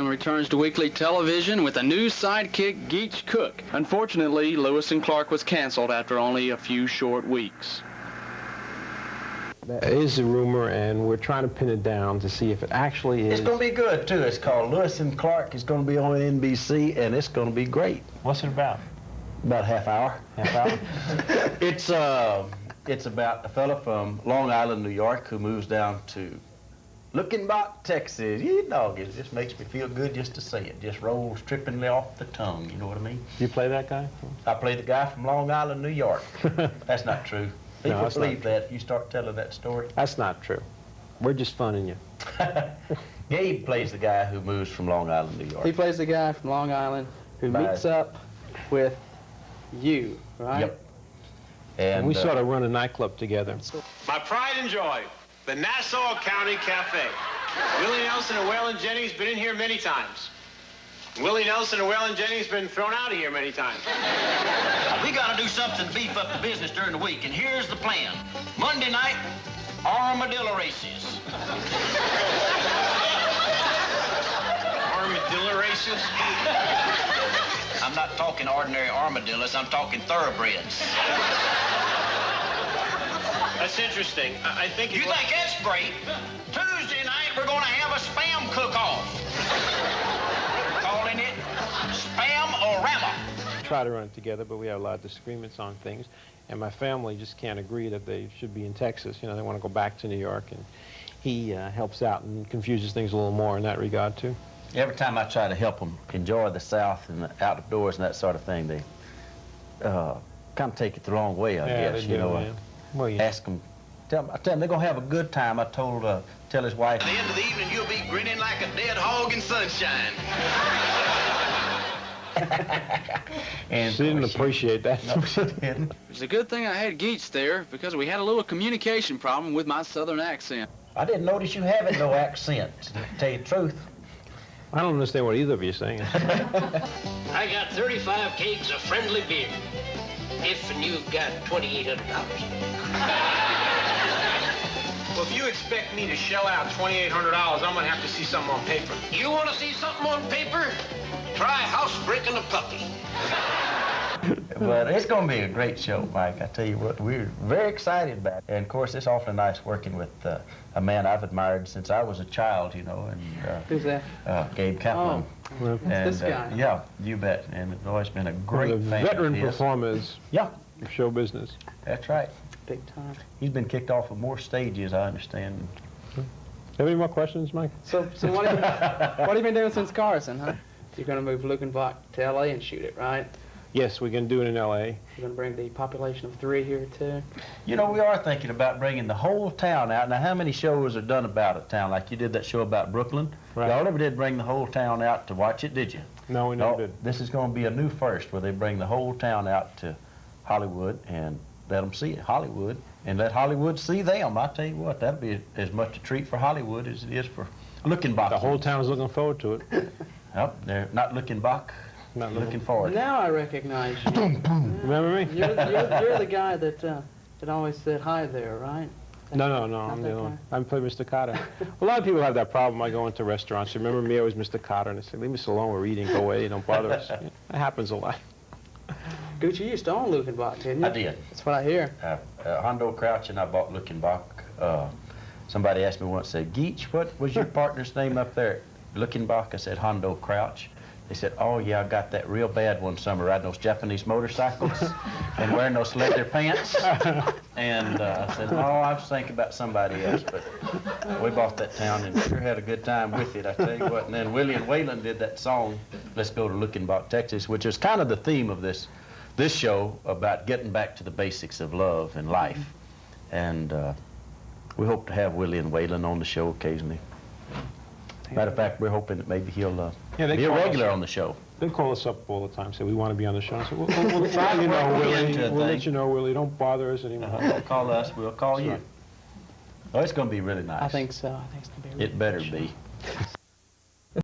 Returns to weekly television with a new sidekick, Koock. Unfortunately, Lewis and Clark was canceled after only a few short weeks. That is a rumor, and we're trying to pin it down to see if it actually is. It's going to be good, too. It's called Lewis and Clark. It's going to be on NBC, and it's going to be great. What's it about? About a half hour. Half hour? It's about a fella from Long Island, New York, who moves down to Guick, Texas. You know, it just makes me feel good just to say it. Just rolls trippingly off the tongue, you know what I mean? You play that guy? I play the guy from Long Island, New York. That's not true. People believe that if you start telling that story. That's not true. We're just funning you. Gabe plays the guy who moves from Long Island, New York. He plays the guy from Long Island who meets up with you, right? Yep. And we sort of run a nightclub together. My pride and joy, the Nassau County Cafe. Willie Nelson and Waylon Jennings been in here many times. Willie Nelson and Waylon Jennings been thrown out of here many times. We got to do something to beef up the business during the week, and here's the plan. Monday night, armadillo races. Armadillo races? I'm not talking ordinary armadillos, I'm talking thoroughbreds. That's interesting. I think You think that's great? Tuesday night, we're going to have a spam cook-off. Calling it Spam-O-Rama. Try to run it together, but we have a lot of disagreements on things, and my family just can't agree that they should be in Texas. You know, they want to go back to New York, and he helps out and confuses things a little more in that regard, too. Every time I try to help them enjoy the South and the outdoors and that sort of thing, they kind of take it the wrong way, I guess. They do, you know, man. Well, ask them. I tell them they're gonna have a good time. I told tell his wife. At the end of the evening, you'll be grinning like a dead hog in sunshine. And she didn't appreciate that. No, she didn't. It's a good thing I had Geach there because we had a little communication problem with my southern accent. I didn't notice you having no accent, to tell you the truth. I don't understand what either of you are saying. I got 35 kegs of friendly beer. If and you've got $2,800. Well, if you expect me to shell out $2,800, I'm going to have to see something on paper. You want to see something on paper? Try housebreaking a puppy. But it's going to be a great show, Mike. I tell you what, we're very excited about it. And, of course, it's awfully nice working with a man I've admired since I was a child, you know. And who's that? Gabe Kaplan. Oh, that's this guy. Yeah, you bet. And it's always been a great fan veteran of his. performers. Yeah. Of show business. That's right. Big time. He's been kicked off of more stages, I understand. Have any more questions, Mike? So what have you been doing since Carson, huh? You're going to move Luckenbach to L.A. and shoot it, right? Yes, we can do it in L.A. You're going to bring the population of 3 here, too? You know, we are thinking about bringing the whole town out. Now, how many shows are done about a town? Like you did that show about Brooklyn? Right. Y'all never did bring the whole town out to watch it, did you? No, we never did. This is going to be a new first, where they bring the whole town out to Hollywood and let them see it, Hollywood, and let Hollywood see them. I tell you what, that'll be as much a treat for Hollywood as it is for Luckenbach. The whole town is looking forward to it. Nope, they're not looking back, Not looking forward. Now I recognize you. Remember me? You're the guy that always said hi there, right? No, I'm the other one. I'm playing Mr. Cotter. A lot of people have that problem. I go into restaurants. Remember me? I was Mr. Cotter, and they say, "Leave us alone. We're eating. Go away. Don't bother us." That happens a lot. Gucci, you used to own Luckenbach, didn't you? I did. That's what I hear. Hondo Crouch and I bought Luckenbach. Somebody asked me once, said, "Geach, what was your partner's name up there?" Luckenbach. I said, "Hondo Crouch." They said, "Oh, yeah, I got that real bad one summer, riding those Japanese motorcycles and wearing those leather pants." And I said, "No, I was thinking about somebody else." But we bought that town and sure had a good time with it, I tell you what. And then Willie and Waylon did that song, "Let's Go to Luckenbach, Texas," which is kind of the theme of this show, about getting back to the basics of love and life. And we hope to have Willie and Waylon on the show occasionally. Matter of fact, we're hoping that maybe he'll be a regular on the show. They call us up all the time, say, "We want to be on the show." So we'll try, you know, Willie. We'll let you know, Willie. Don't bother us anymore. Don't call us, we'll call you. Oh, it's going to be really nice. I think so. I think it's going to be really It better good be. show.